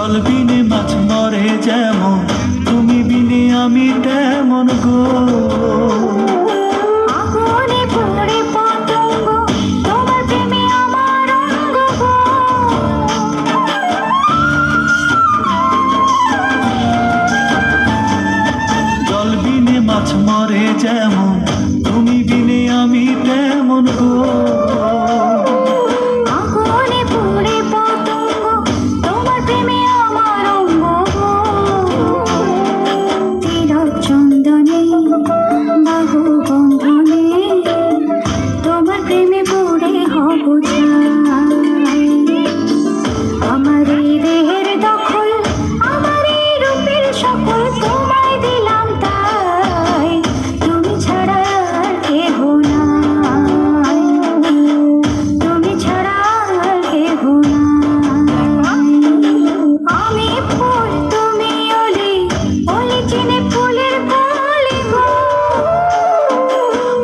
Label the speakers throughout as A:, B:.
A: জল বিনে মাছ মরে যেমন, তুমি বিনে আমি তেমন গো।
B: আগুনে পড়ে পতঙ্গ, তোমার প্রেমে আমার অঙ্গ গো।
A: জল বিনে মাছ মরে যেমন, তুমি বিনে আমি তেমন গো।
B: আগুনে পড়ে পতঙ্গ, তোমার প্রেমে আমার অঙ্গ গো। চিরচন্দনে বাহু বন্ধনে, তোমার প্রেমে পড়ে হব ছাই। আমার এই দেহের দখল, আমার এই রূপের সকল তোমায় দিলাম তাই। তুমি ছাড়া আর কেহ নাই, তুমি ছাড়া আর কেহ নাই। আমি ফুল তুমি অলি, অলি চিনে ফুলের কলি গো।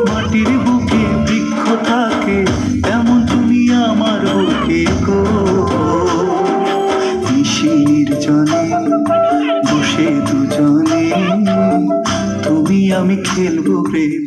A: মাটির বুকে বৃক্ষ থাকে, তেমন তুমি আমার বুকে গো। নিশির জনে বসে দুজনে, তুমি আমি খেলবো প্রেম।